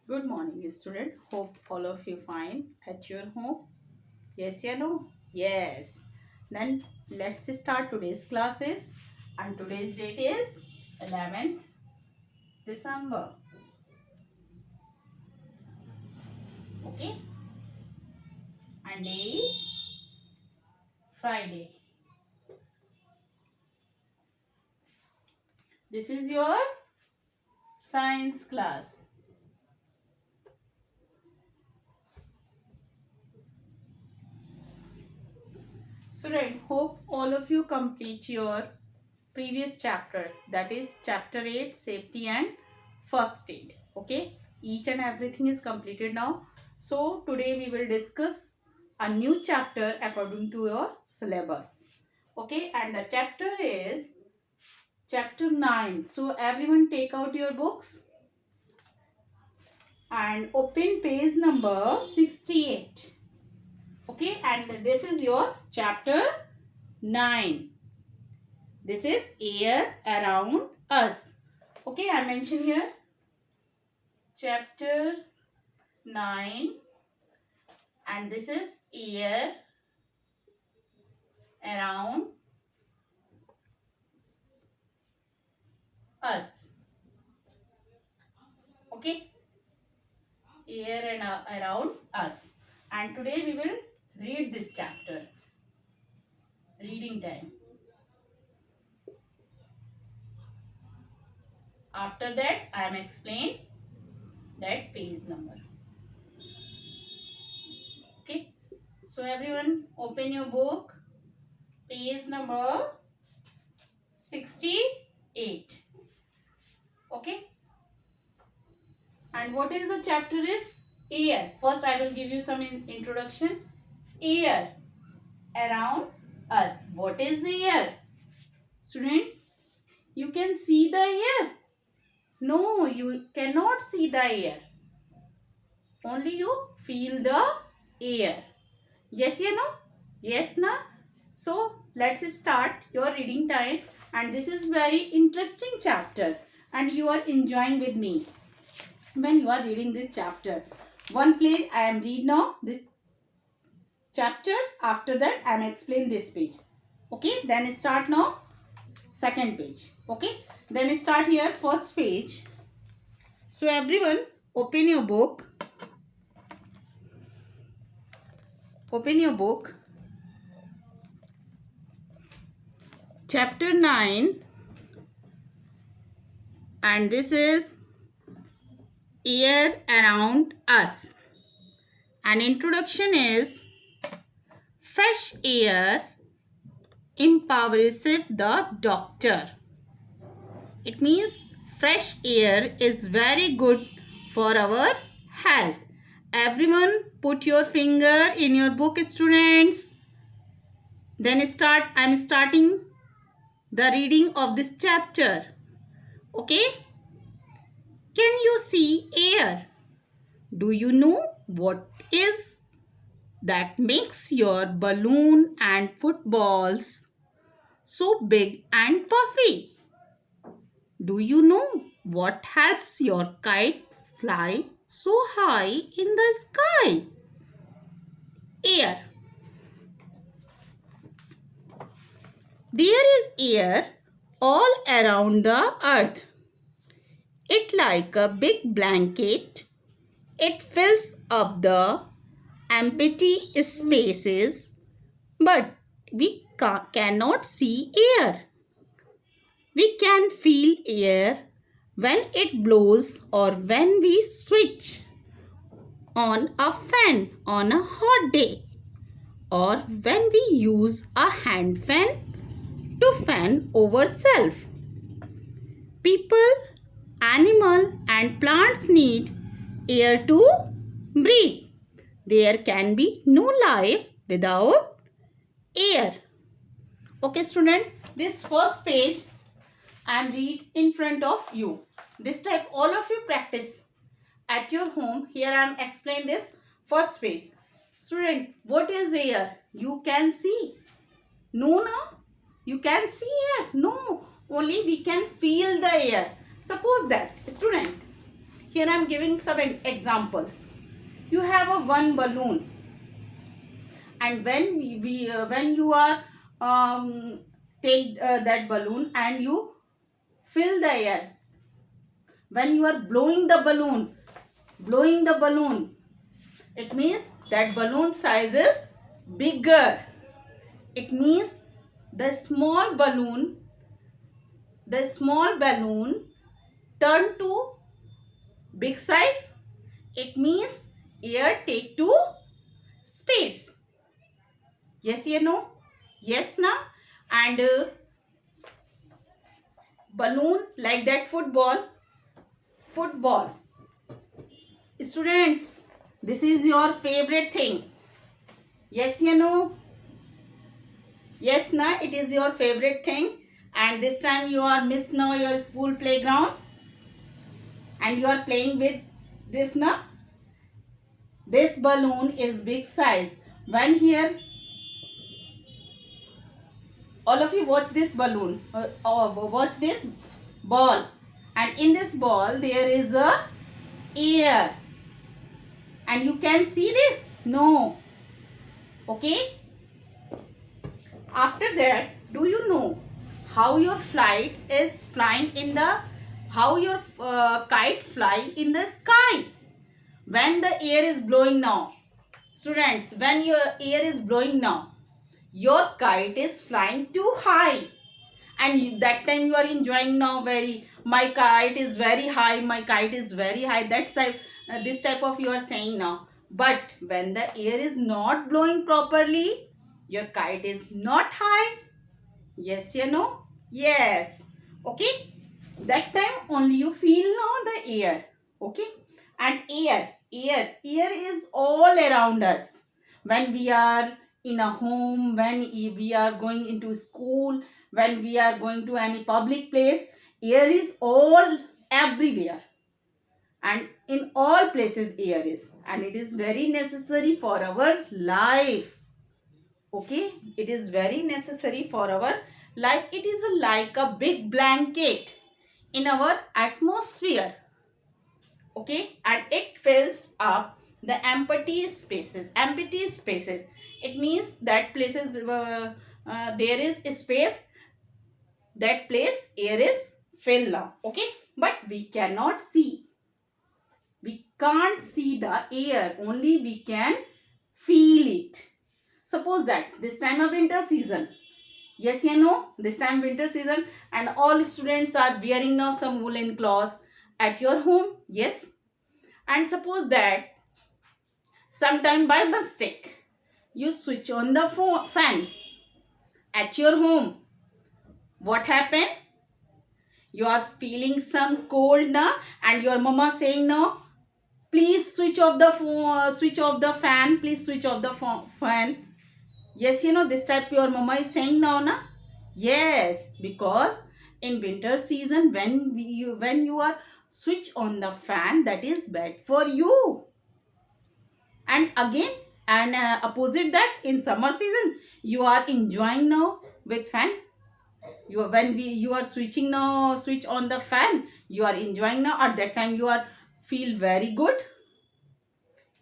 Good morning, student. Hope all of you fine at your home. Yes, yeah, no? Yes. Then let's start today's classes. And today's date is 11th December. Okay? And day is Friday. This is your science class. Student, hope all of you complete your previous chapter, that is chapter 8, safety and first aid. Okay, each and everything is completed now. So today we will discuss a new chapter according to your syllabus. Okay, and the chapter is chapter 9. So everyone take out your books and open page number 68. Okay, and this is your chapter 9. This is air around us. Okay, I mention here chapter 9 and this is air around us. Okay, air and around us. And today we will read this chapter. Reading time. After that I am explain that page number. Okay, so everyone open your book, page number 68. Okay, and what is the chapter is air. First I will give you some introduction. Air around us. What is the air? Student, you can see the air. No, you cannot see the air. Only you feel the air. Yes, you know? Yes, na? So, let's start your reading time. And this is very interesting chapter. And you are enjoying with me when you are reading this chapter. One page I am read now. This chapter. After that I am explain this page. Okay. Then start now. Second page. Okay. Then start here first page. So everyone open your book. Open your book. Chapter 9. And this is air around us. An introduction is fresh air empowers the doctor. It means fresh air is very good for our health. Everyone put your finger in your book, students. Then I am starting the reading of this chapter. Okay? Can you see air? Do you know what is that makes your balloon and footballs so big and puffy? Do you know what helps your kite fly so high in the sky? Air. There is air all around the earth. It like a big blanket. It fills up the empty spaces, but we cannot see air. We can feel air when it blows or when we switch on a fan on a hot day, or when we use a hand fan to fan ourselves. People, animal and plants need air to breathe. There can be no life without air. Okay, student, this first page I am read in front of you. This type all of you practice at your home. Here I am explain this first page. Student, what is air? You can see. No, no. You can see air. No. Only we can feel the air. Suppose that, student, Here I am giving some examples. You have a one balloon, and when you are take that balloon and you fill the air, when you are blowing the balloon, it means that balloon size is bigger. It means the small balloon turn to big size. It means air take to space. Yes, you know? Yes, na? And balloon like that football. Students, this is your favorite thing. Yes, you know? Yes, na? It is your favorite thing. And this time you are miss now your school playground. And you are playing with this, na? This balloon is big size. When here, all of you watch this balloon, watch this ball, and in this ball there is a air, and you can see this? No. Okay. After that, do you know how your flight is flying in the, how your kite fly in the sky? When the air is blowing now, students, when your air is blowing now, your kite is flying too high, and that time you are enjoying now very, my kite is very high, that's type, this type of you are saying now. But when the air is not blowing properly, your kite is not high. Yes, you know? Yes. Okay. That time only you feel now the air. Okay. And air is all around us. When we are in a home, when we are going into school, when we are going to any public place, air is all everywhere. And in all places air is. And it is very necessary for our life. Okay, it is very necessary for our life. It is like a big blanket in our atmosphere. Okay, and it fills up the empty spaces. It means that places there is a space, that place air is filled up. Okay, but we cannot see. We can't see the air, only we can feel it. Suppose that this time of winter season, yes, you know, this time winter season, and all students are wearing now some woolen cloths at your home. Yes, and suppose that sometime by mistake you switch on the fan at your home. What happened? You are feeling some cold now, and your mama saying no, please switch off the fan, please switch off the fan. Yes, you know, this type your mama is saying now, na? Yes, because in winter season, when you are switch on the fan, that is bad for you. And again, and opposite that, in summer season, you are enjoying now with fan. You are switching now, switch on the fan, you are enjoying now. At that time, you are feel very good.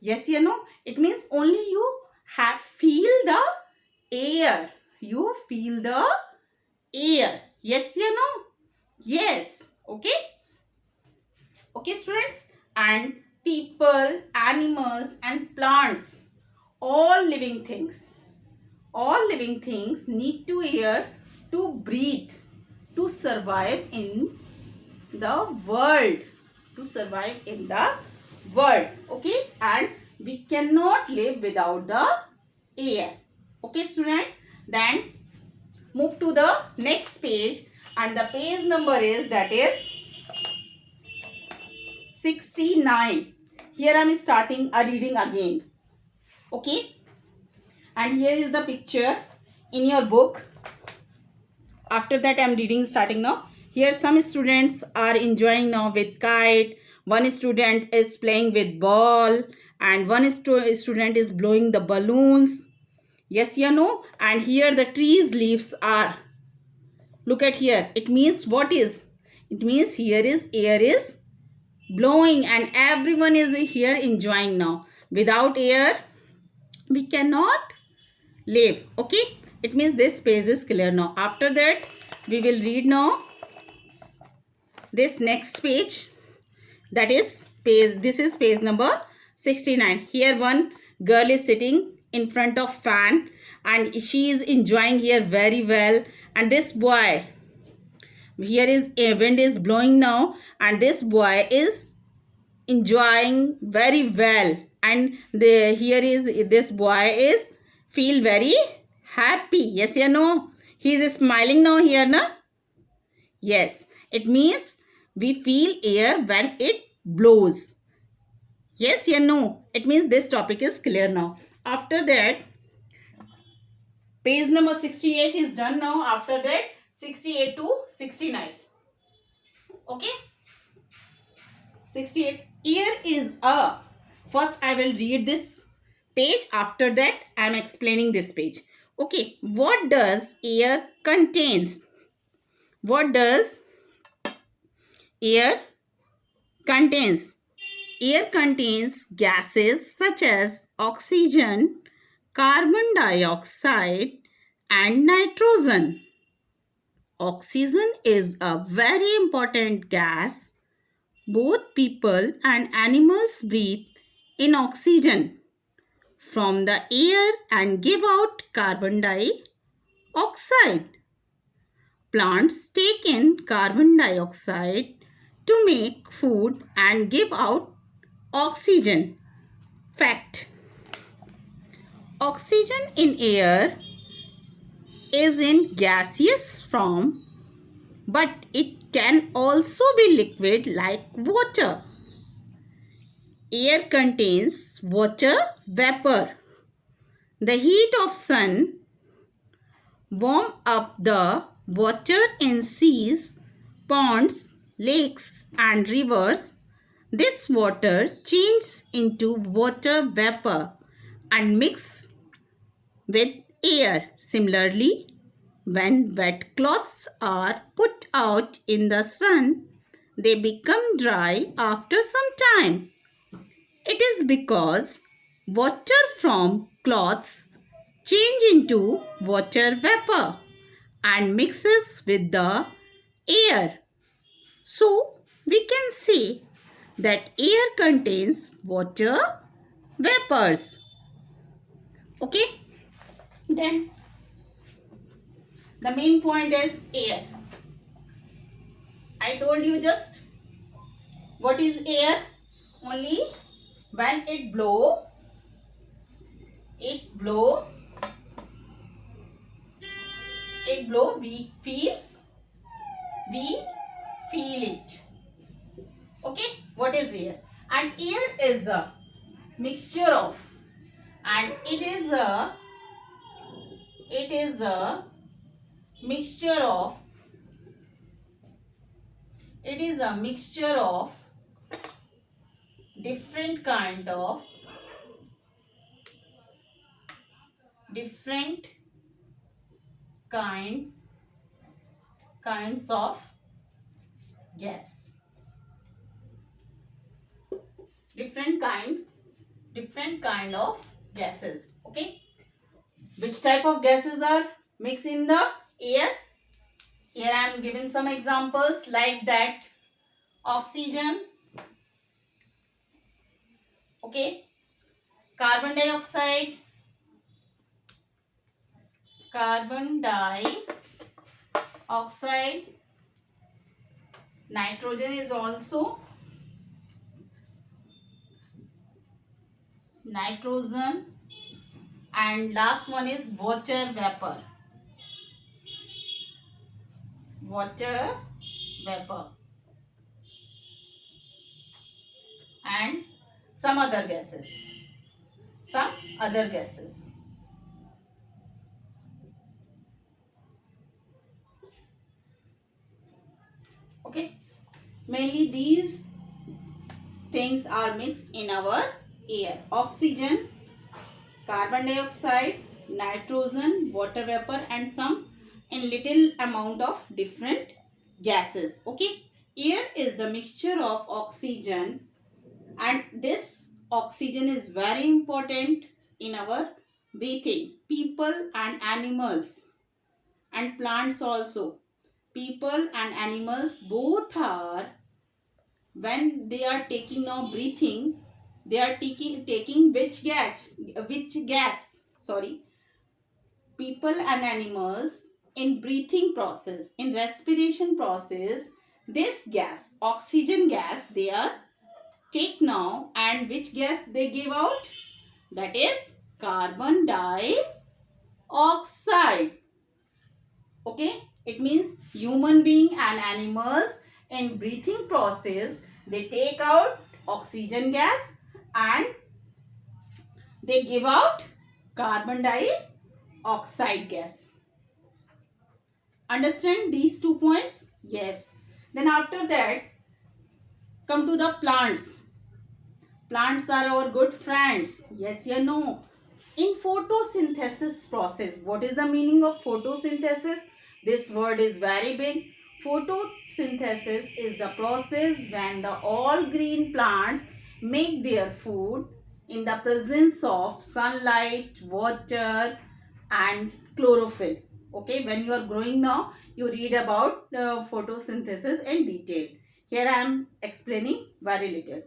Yes, you know, it means only you have feel the air. You feel the air. Yes, you know? Yes. Okay? Okay, students? And people, animals and plants, all living things need to air to breathe, to survive in the world. Okay? And we cannot live without the air. Okay, student? Then move to the next page, and the page number is, that is 69. Here I am starting a reading again. Okay, and here is the picture in your book. After that I am reading starting now. Here some students are enjoying now with kite, one student is playing with ball, and one student is blowing the balloons. Yes, you know. And here the trees leaves are, look at here, it means what is, it means here is air is blowing, and everyone is here enjoying now. Without air, we cannot live. Okay, it means this page is clear now. After that, we will read now this next page, that is page, this is page number 69. Here one girl is sitting in front of fan and she is enjoying here very well, and this boy, here is a wind is blowing now, and this boy is enjoying very well, and the here is this boy is feel very happy. Yes or no? He is smiling now here, na? Yes, it means we feel air when it blows. Yes or no? It means this topic is clear now. After that, page number 68 is done now. After that, 68 to 69. Okay? 68. Air is a. First, I will read this page. After that, I am explaining this page. Okay. What does air contains? What does air contains? Air contains gases such as oxygen, carbon dioxide, and nitrogen. Oxygen is a very important gas. Both people and animals breathe in oxygen from the air and give out carbon dioxide. Plants take in carbon dioxide to make food and give out oxygen. Fact: oxygen in air is in gaseous form, but it can also be liquid like water. Air contains water vapor. The heat of sun warm up the water in seas, ponds, lakes and rivers. This water changes into water vapor and mix with air. Similarly, when wet cloths are put out in the sun, they become dry after some time. It is because water from cloths change into water vapor and mixes with the air. So, we can say that air contains water vapors. Okay? Then, the main point is air. I told you just what is air. Only when it blow, we feel it. Okay, what is air? And air is a mixture of, and it is a mixture of, different kinds of gas. Different kind of gases. Okay, which type of gases are mixed in the air? Here I am giving some examples like that. Oxygen, okay, carbon dioxide, nitrogen is also nitrogen, and last one is water vapor. And some other gases. Okay, mainly these things are mixed in our air: oxygen, carbon dioxide, nitrogen, water vapor, and some in little amount of different gases. Okay, Air is the mixture of oxygen, and this oxygen is very important in our breathing. People and animals and plants also. People and animals both are, when they are taking now breathing, they are taking which gas, sorry. People and animals, in breathing process, in respiration process, this gas, oxygen gas, they are take now, and which gas they give out? That is carbon dioxide. Okay, it means human being and animals, in breathing process, they take out oxygen gas and they give out carbon dioxide gas. Understand these 2 points? Yes. Then after that, come to the plants. Plants are our good friends. Yes, you know. In photosynthesis process, what is the meaning of photosynthesis? This word is very big. Photosynthesis is the process when the all green plants make their food in the presence of sunlight, water and chlorophyll. Okay, when you are growing now, you read about photosynthesis in detail. Here I am explaining very little.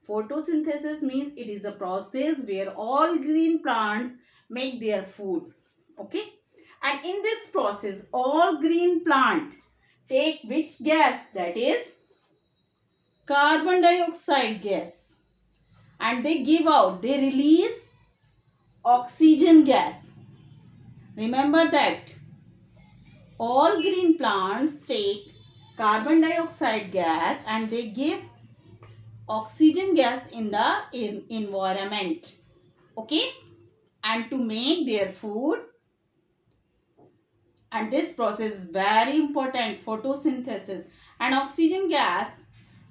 Photosynthesis means it is a process where all green plants make their food. Okay, and in this process, all green plant take which gas? That is carbon dioxide gas, and they give out, they release oxygen gas. Remember that all green plants take carbon dioxide gas and they give oxygen gas in the environment. Okay, and to make their food, and this process is very important, photosynthesis. And oxygen gas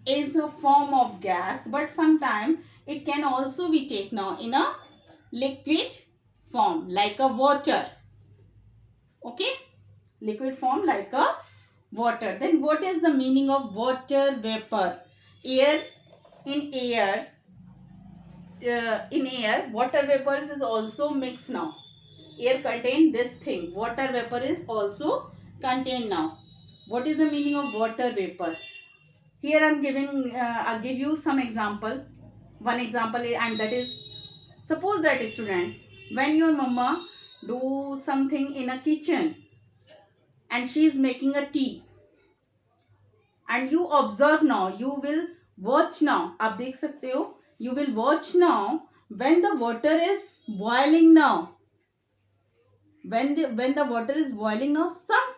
is a form of gas, but sometimes it can also be taken now in a liquid form like a water. Okay, liquid form like a water. Then what is the meaning of water vapor? Air, in air, water vapors is also mixed now. Air contain this thing, water vapor is also contained now. What is the meaning of water vapor? Here I'll give you some example. One example and that is, suppose that student, when your mama do something in a kitchen and she is making a tea, and you observe now, you will watch now, आप देख सकते हो, you will watch now when the water is boiling now. When the water is boiling now, some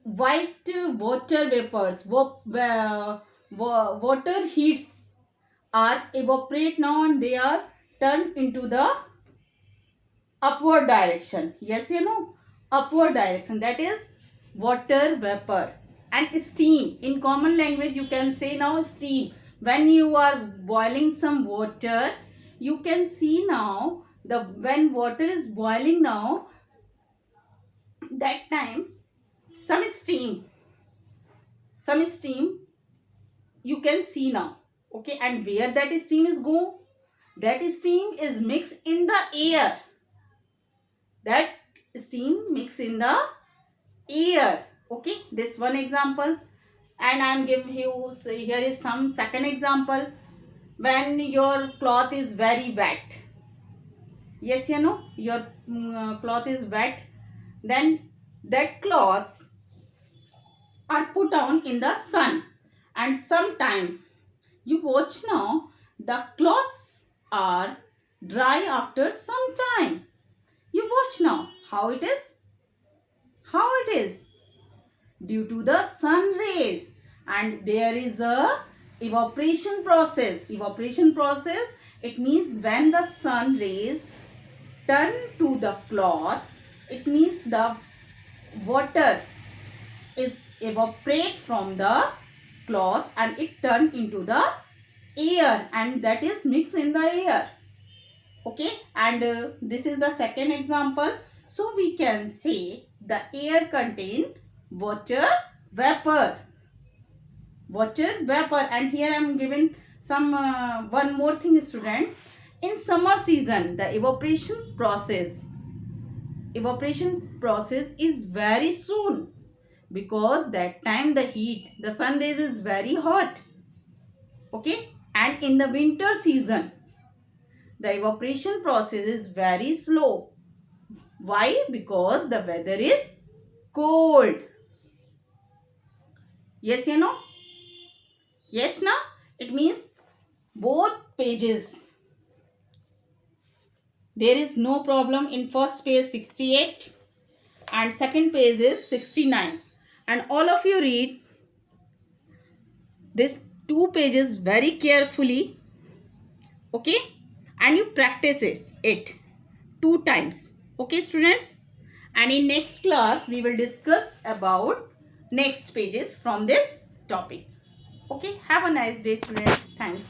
white water vapors, water heats are evaporate now and they are turned into the upward direction. Yes, you know, upward direction, that is water vapor. And steam, in common language you can say now steam. When you are boiling some water, you can see now the when water is boiling now, that time some steam you can see now. Okay, and where that steam is go? That steam is mixed in the air. That steam mixed in the air. Okay, this one example. And I am giving you, so here is some second example. When your cloth is very wet. Yes, you know, your cloth is wet. Then that cloths are put down in the sun. And sometime you watch now, the cloths are dry after some time. You watch now how it is. How it is? Due to the sun rays, and there is a evaporation process. Evaporation process, it means when the sun rays turn to the cloth, it means the water is evaporate from the cloth and it turn into the air, and that is mixed in the air. Okay, and this is the second example. So we can say the air contain water vapor. water vapor. And here I am given some one more thing, students. In summer season, the evaporation process is very soon, because that time the sun rays is very hot. Okay, and in the winter season the evaporation process is very slow. Why? Because the weather is cold. Yes, you know? Yes, na? It means both pages. There is no problem in first page 68 and second page is 69. And all of you read this 2 pages very carefully. Okay? And you practice it 2 times. Okay, students? And in next class, we will discuss about next pages from this topic. Okay, have a nice day, students. Thanks.